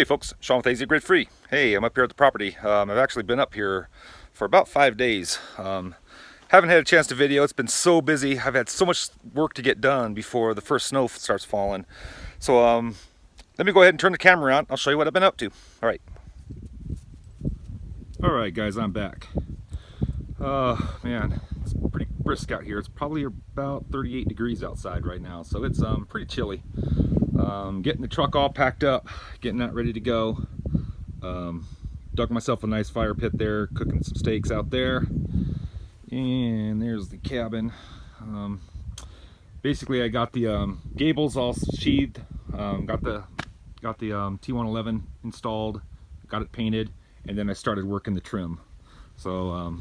folks, Sean with AZ Grid Free. Hey, I'm up here at the property. I've actually been up here for about 5 days. Haven't had a chance to video. It's been so busy. I've had so much work to get done before the first snow starts falling. So let me go ahead and turn the camera around. I'll show you what I've been up to. All right guys, I'm back. Man, it's pretty brisk out here. It's probably about 38 degrees outside right now, so it's pretty chilly. Getting the truck all packed up, getting that ready to go. Dug myself a nice fire pit there, cooking some steaks out there. And there's the cabin. Basically I got the Gables all sheathed, got the T111 installed, got it painted, and then I started working the trim. So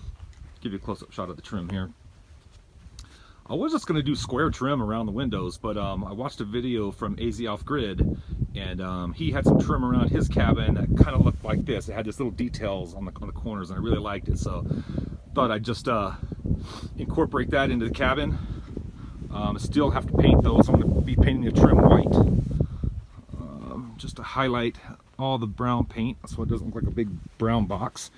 give you a close-up shot of the trim here. I was just going to do square trim around the windows, but I watched a video from AZ Off Grid, and he had some trim around his cabin that kind of looked like this. It had this little details on the corners, and I really liked it, so thought I'd just incorporate that into the cabin. Still have to paint those. I'm going to be painting the trim white, just to highlight all the brown paint so it doesn't look like a big brown box.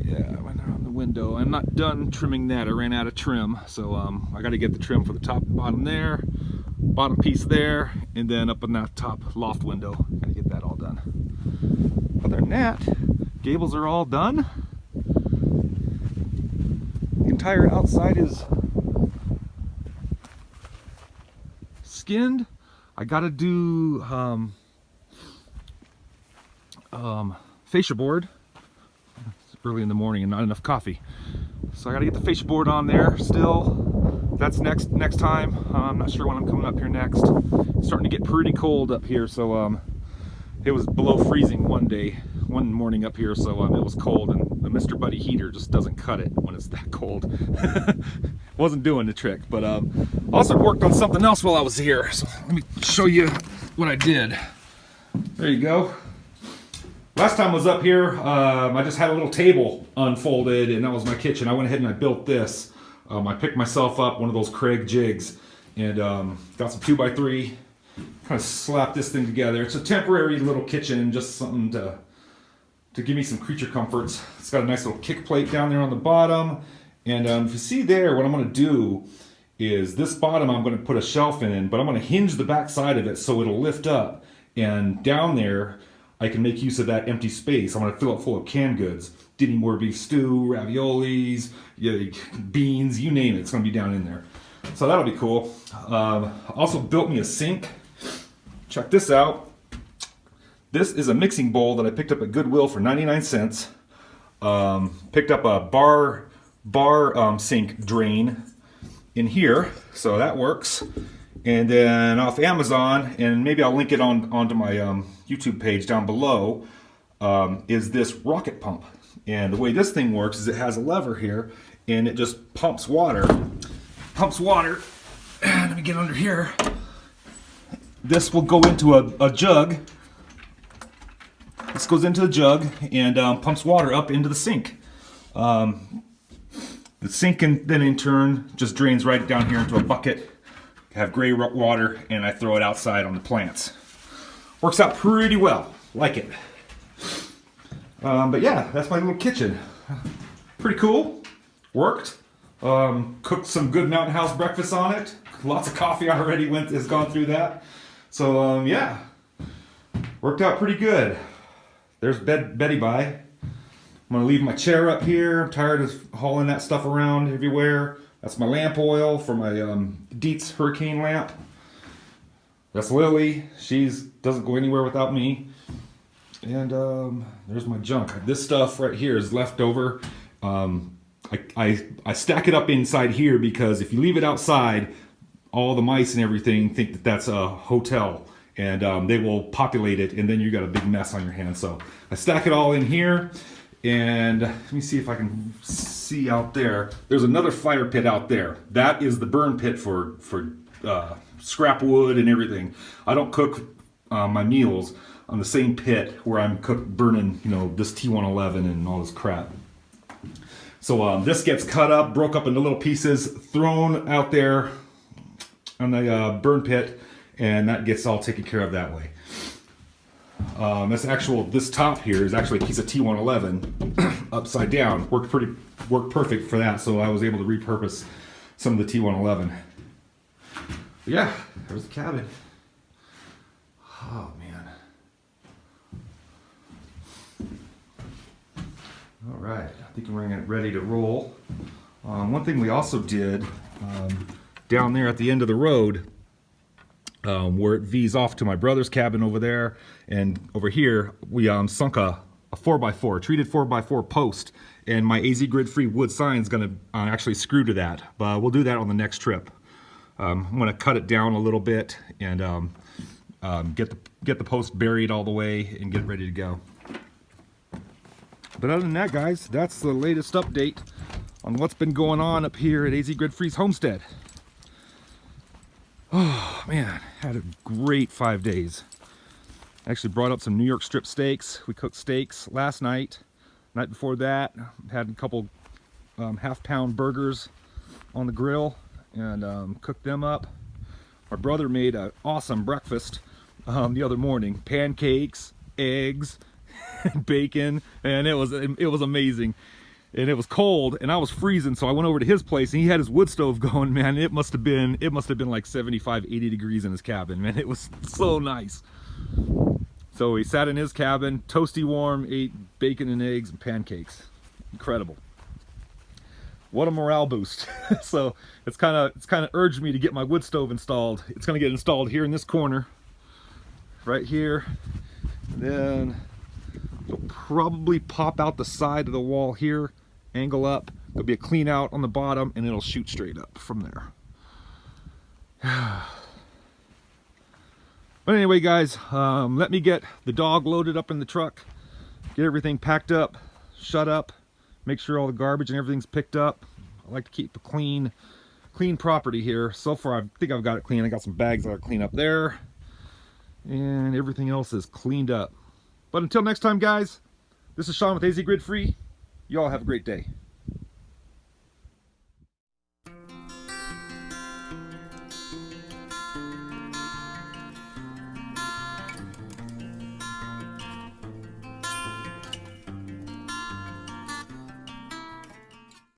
Yeah, I went around the window. I'm not done trimming that. I ran out of trim, so I got to get the trim for the top and bottom there, bottom piece there, and then up in that top loft window. Got to get that all done. Other than that, gables are all done. The entire outside is skinned. I got to do fascia board. Early in the morning and not enough coffee, so I got to get the fascia board on there still. That's next time. I'm not sure when I'm coming up here next. It's starting to get pretty cold up here, so it was below freezing one morning up here, so it was cold, and the Mr. Buddy heater just doesn't cut it when it's that cold. Wasn't doing the trick, but also worked on something else while I was here, so let me show you what I did. There you go. Last time I was up here, I just had a little table unfolded, and that was my kitchen. I went ahead and I built this. I picked myself up one of those Craig jigs, and got some 2x3, kind of slapped this thing together. It's a temporary little kitchen, just something to give me some creature comforts. It's got a nice little kick plate down there on the bottom, and if you see there, what I'm going to do is this bottom I'm going to put a shelf in, but I'm going to hinge the back side of it so it'll lift up, and down there I can make use of that empty space. I'm going to fill it full of canned goods. Dinty Moore beef stew, raviolis, beans, you name it. It's going to be down in there. So that'll be cool. Also built me a sink. Check this out. This is a mixing bowl that I picked up at Goodwill for 99 cents. Picked up a bar sink drain in here, so that works. And then off Amazon, and maybe I'll link it onto my YouTube page down below, is this rocket pump. And the way this thing works is it has a lever here, and it just pumps water. Let me get under here. This will go into a jug. This goes into the jug and pumps water up into the sink. The sink then in turn just drains right down here into a bucket. Have gray water, and I throw it outside on the plants. Works out pretty well. Like it. But yeah, that's my little kitchen. Pretty cool. Worked. Cooked some good Mountain House breakfast on it. Lots of coffee already has gone through that. So yeah, worked out pretty good. There's Betty Bye. I'm gonna leave my chair up here. I'm tired of hauling that stuff around everywhere. That's my lamp oil for my Dietz Hurricane lamp. That's Lily. She doesn't go anywhere without me. And there's my junk. This stuff right here is left over. I stack it up inside here because if you leave it outside, all the mice and everything think that that's a hotel, and they will populate it, and then you got a big mess on your hands. So I stack it all in here. And let me see if I can see out there. There's another fire pit out there. That is the burn pit for scrap wood and everything. I don't cook my meals on the same pit where I'm burning, this T111 and all this crap. So this gets cut up, broke up into little pieces, thrown out there on the burn pit, and that gets all taken care of that way. This top here is actually a piece of T111 upside down. Worked perfect for that, so I was able to repurpose some of the T111. But yeah, there's the cabin. Oh man. All right, I think we're getting ready to roll. One thing we also did down there at the end of the road, where it V's off to my brother's cabin over there, and over here we sunk a 4x4, treated 4x4 post, and my AZ Grid Free wood sign is going to actually screw to that. But we'll do that on the next trip. I'm going to cut it down a little bit and get the post buried all the way and get it ready to go. But other than that, guys, that's the latest update on what's been going on up here at AZ Grid Free's homestead. Oh man, had a great 5 days. Actually brought up some New York strip steaks. We cooked steaks last night. Night before that, had a couple half-pound burgers on the grill and cooked them up. My brother made an awesome breakfast the other morning. Pancakes, eggs, bacon, and it was amazing. And it was cold and I was freezing, so I went over to his place and he had his wood stove going. Man, it must have been like 75, 80 degrees in his cabin, man. It was so nice. So he sat in his cabin, toasty warm, ate bacon and eggs and pancakes. Incredible. What a morale boost. So it's kind of urged me to get my wood stove installed. It's going to get installed here in this corner, right here. And then it'll probably pop out the side of the wall here, angle up. There'll be a clean out on the bottom, and it'll shoot straight up from there. But anyway, guys, let me get the dog loaded up in the truck, get everything packed up, shut up, make sure all the garbage and everything's picked up. I like to keep a clean property here. So far, I think I've got it clean. I got some bags that I clean up there, and everything else is cleaned up. But until next time, guys, this is Sean with AZ Grid Free. You all have a great day.